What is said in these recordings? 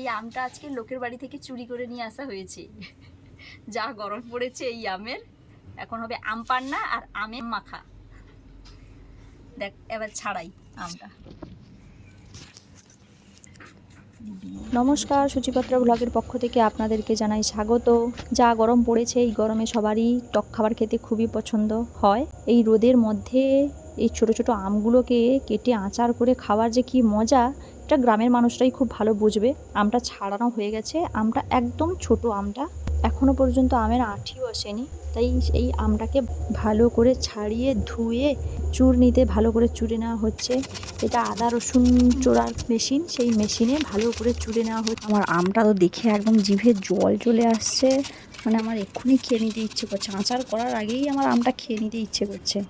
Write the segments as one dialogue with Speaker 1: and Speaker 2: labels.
Speaker 1: এই আমটা আজকে লোকের বাড়ি থেকে চুরি করে নিয়ে আসা হয়েছে। যা গরম পড়েছে এই আমের, এখন হবে আম পান্না আর আমের মাখা। দেখ এবার ছাড়াই আমটা।
Speaker 2: নমস্কার, সূচিপত্র ব্লগের পক্ষ থেকে আপনাদেরকে জানাই স্বাগত। যা গরম পড়েছে এই গরমে সবারই টক খাবার খেতে খুবই পছন্দ হয়। এই রোদের মধ্যে এই ছোট ছোট আমগুলোকে কেটে আচার করে খাওয়ার যে কি মজা, এটা গ্রামের মানুষরাই খুব ভালো বুঝবে। আমটা ছাড়ানো হয়ে গেছে, আমটা একদম ছোট আমটা, এখনো পর্যন্ত আমের আঁঠিও আসেনি। তাই এই আমটাকে ভালো করে ছাড়িয়ে ধুয়ে চূর্ণিতে ভালো করে চুড়ে নেওয়া হচ্ছে। এটা আদা রসুন চোড়ার মেশিন, সেই মেশিনে ভালো করে চুড়ে নেওয়া হচ্ছে। আমার আমটা তো দেখে একদম জিভে জল চলে আসছে, মানে আমার এক্ষুনি খেয়ে নিতে ইচ্ছে করছে। আচার করার আগেই আমার আমটা খেয়ে নিতে ইচ্ছে করছে।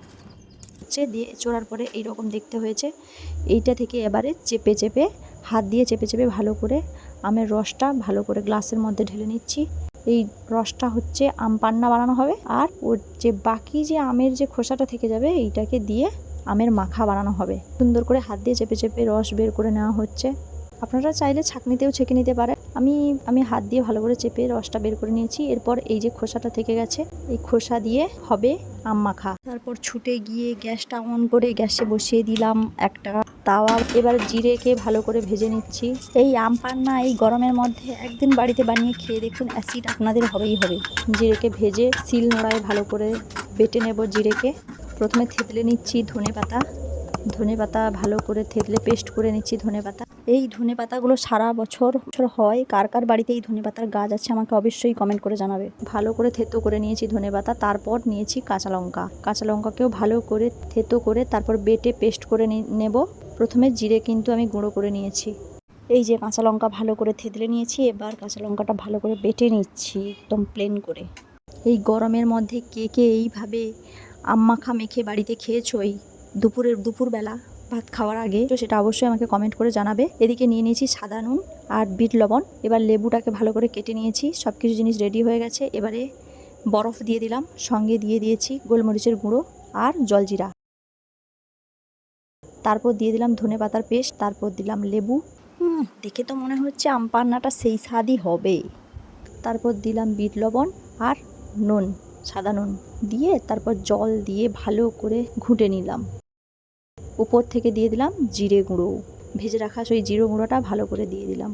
Speaker 2: দিয়ে চোড়ার পরে এইরকম দেখতে হয়েছে। এইটা থেকে এবারে চেপে চেপে, হাত দিয়ে চেপে চেপে ভালো করে আমের রসটা ভালো করে গ্লাসের মধ্যে ঢেলে নিচ্ছি। এই রসটা হচ্ছে আম পান্না বানানো হবে, আর ওর যে বাকি যে আমের যে খোসাটা থেকে যাবে এইটাকে দিয়ে আমের মাখা বানানো হবে। সুন্দর করে হাত দিয়ে চেপে চেপে রস বের করে নেওয়া হচ্ছে। আপনারা চাইলে ছাঁকনিতেও ছেঁকে নিতে পারেন। আমি হাত দিয়ে ভালো করে চেপে রসটা বের করে নিয়েছি। এরপর এই যে খোসাটা থেকে গেছে, এই খোসা দিয়ে হবে আম মাখা। তারপর ছুটে গিয়ে গ্যাসটা অন করে গ্যাসে বসিয়ে দিলাম একটা তাওয়া। এবার জিরেকে ভালো করে ভেজে নিচ্ছি। এই আম পান্না এই গরমের মধ্যে একদিন বাড়িতে বানিয়ে খেয়ে দেখুন, অ্যাসিড আপনাদের হবেই হবে। জিরেকে ভেজে শিল নোড়ায় ভালো করে বেটে নেব জিরেকে। প্রথমে থেতলে নিচ্ছি ধনে পাতা ভালো করে থেতলে পেস্ট করে নিচ্ছি ধনে পাতা। এই ধনে পাতাগুলো সারা বছর হয়। কার কার বাড়িতে এই ধনে পাতার গাছ আছে আমাকে অবশ্যই কমেন্ট করে জানাবে। ভালো করে থেতো করে নিয়েছি ধনে পাতা। তারপর নিয়েছি কাঁচা লঙ্কাকেও ভালো করে থেতো করে তারপর বেটে পেস্ট করে নেব। প্রথমে জিরে কিন্তু আমি গুঁড়ো করে নিয়েছি। এই যে কাঁচা লঙ্কা ভালো করে থেতলে নিয়েছি, এবার কাঁচা লঙ্কাটা ভালো করে বেটে নিচ্ছি একদম প্লেন করে। এই গরমের মধ্যে কে কে এইভাবে আম মাখা মেখে বাড়িতে খেয়েছো এই দুপুরবেলা ভাত খাওয়ার আগে, তো সেটা অবশ্যই আমাকে কমেন্ট করে জানাবে। এদিকে নিয়ে নিয়েছি সাদা নুন আর বিট লবণ। এবার লেবুটাকে ভালো করে কেটে নিয়েছি। সব কিছু জিনিস রেডি হয়ে গেছে। এবারে বরফ দিয়ে দিলাম, সঙ্গে দিয়ে দিয়েছি গোলমরিচের গুঁড়ো আর জলজিরা। তারপর দিয়ে দিলাম ধনে পাতার পেস্ট, তারপর দিলাম লেবু। দেখে তো মনে হচ্ছে আম পান্নাটা সেই স্বাদই হবে। তারপর দিলাম বিট লবণ আর নুন, সাদা নুন দিয়ে তারপর জল দিয়ে ভালো করে ঘুঁটে নিলাম। উপর থেকে দিয়ে দিলাম জিরে গুঁড়ো, ভেজে রাখা সেই জিরে গুঁড়োটা ভালো করে দিয়ে দিলাম।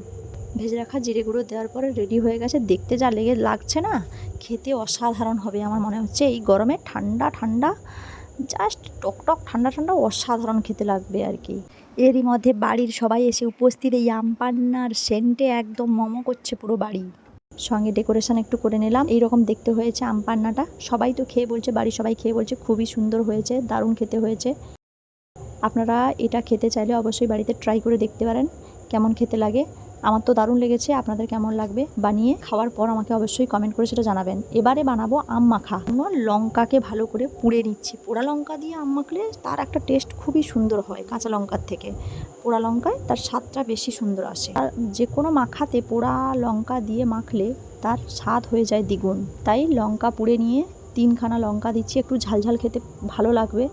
Speaker 2: ভেজে রাখা জিরে গুঁড়ো দেওয়ার পরে রেডি হয়ে গেছে। দেখতে যা লাগছে না, খেতে অসাধারণ হবে আমার মনে হচ্ছে। এই গরমে ঠান্ডা ঠান্ডা, জাস্ট টকটক ঠান্ডা ঠান্ডা অসাধারণ খেতে লাগবে আর কি। এরই মধ্যে বাড়ির সবাই এসে উপস্থিত। এই আম পান্নার সেন্টে একদম মমো করছে পুরো বাড়ি। সঙ্গে ডেকোরেশন একটু করে নিলাম। এইরকম দেখতে হয়েছে আম পান্নাটা। সবাই তো খেয়ে বলছে, বাড়ির সবাই খেয়ে বলছে খুবই সুন্দর হয়েছে, দারুণ খেতে হয়েছে। আপনারা এটা খেতে চাইলে অবশ্যই বাড়িতে ট্রাই করে দেখতে পারেন কেমন খেতে লাগে। আমার তো দারুণ লেগেছে। আপনাদের কেমন লাগবে? বানিয়ে খাওয়ার পর আমাকে অবশ্যই কমেন্ট করে সেটা জানাবেন। এবারে বানাবো আম মাখা। লঙ্কাকে ভালো করে পুড়ে নিচ্ছি। পোড়া লঙ্কা দিয়ে আম মাখলে তার একটা টেস্ট খুবই সুন্দর হয় কাঁচা লঙ্কার থেকে। পোড়া লঙ্কায় তার স্বাদটা বেশি সুন্দর আসে। আর যে কোনো মাখাতে পোড়া লঙ্কা দিয়ে মাখলে তার স্বাদ হয়ে যায় দ্বিগুণ। তাই লঙ্কা পুড়ে নিয়ে 3খানা লঙ্কা দিচ্ছি, একটু ঝালঝাল খেতে ভালো লাগবে।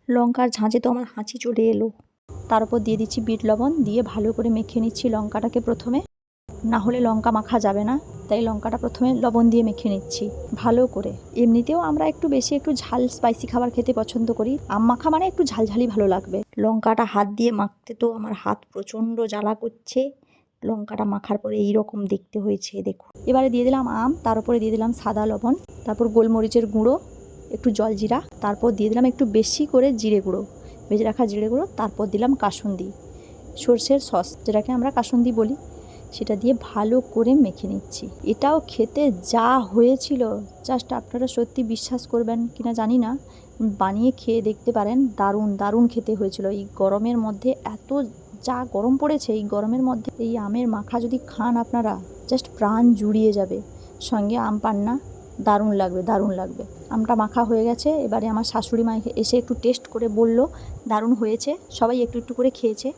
Speaker 2: লঙ্কার ঝাঁঝে তো আমার হাঁচি চলে এলো। তার উপর দিয়ে দিচ্ছি বিট লবণ, দিয়ে ভালো করে মেখে নিচ্ছি লঙ্কাটাকে প্রথমে। না হলে লঙ্কা মাখা যাবে না, তাই লঙ্কাটা প্রথমে লবণ দিয়ে মেখে নিচ্ছি ভালো করে। এমনিতেও আমরা একটু বেশি একটু ঝাল স্পাইসি খাবার খেতে পছন্দ করি। আম মাখা মানে একটু ঝালঝালি ভালো লাগবে। লঙ্কাটা হাত দিয়ে মাখতে তো আমার হাত প্রচণ্ড জ্বালা করছে। লঙ্কাটা মাখার পরে এইরকম দেখতে হয়েছে দেখুন। এবারে দিয়ে দিলাম আম, তার উপরে দিয়ে দিলাম সাদা লবণ, তারপর গোলমরিচের গুঁড়ো, একটু জলজিরা, তারপর দিয়ে দিলাম একটু বেশি করে জিরে গুঁড়ো, ভেজে রাখা জিরে গুঁড়ো, তারপর দিলাম কাসুন্দি, সর্ষের সস যেটাকে আমরা কাসুন্দি বলি, সেটা দিয়ে ভালো করে মেখে নিচ্ছি। এটাও খেতে যা হয়েছিল, জাস্ট আপনারা সত্যি বিশ্বাস করবেন কিনা জানি না, বানিয়ে খেয়ে দেখতে পারেন। দারুণ দারুণ খেতে হয়েছিল। এই গরমের মধ্যে এত যা গরম পড়েছে, এই গরমের মধ্যে এই আমের মাখা যদি খান আপনারা, জাস্ট প্রাণ জুড়িয়ে যাবে। সঙ্গে আম পান্না, দারুণ লাগবে দারুণ লাগবে। আমটা মাখা হয়ে গেছে। এবারে আমার শাশুড়ি মা এসে একটু টেস্ট করে বলল দারুণ হয়েছে। সবাই একটু একটু করে খেয়েছে,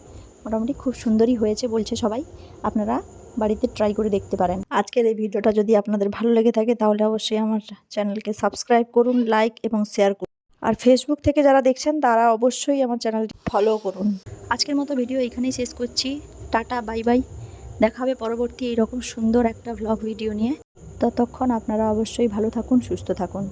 Speaker 2: মোটামুটি খুব সুন্দরই হয়েছে বলছে সবাই। আপনারা বাড়িতে ট্রাই করে দেখতে পারেন। আজকের এই ভিডিওটা যদি আপনাদের ভালো লেগে থাকে তাহলে অবশ্যই আমার চ্যানেলকে সাবস্ক্রাইব করুন, লাইক এবং শেয়ার করুন। আর ফেসবুক থেকে যারা দেখছেন তারা অবশ্যই আমার চ্যানেলটি ফলো করুন। আজকের মতো ভিডিও এখানেই শেষ করছি। Tata, bye bye. দেখা হবে পরবর্তী এইরকম সুন্দর একটা ভ্লগ ভিডিও নিয়ে। ততক্ষণ আপনারা অবশ্যই ভালো থাকুন, সুস্থ থাকুন।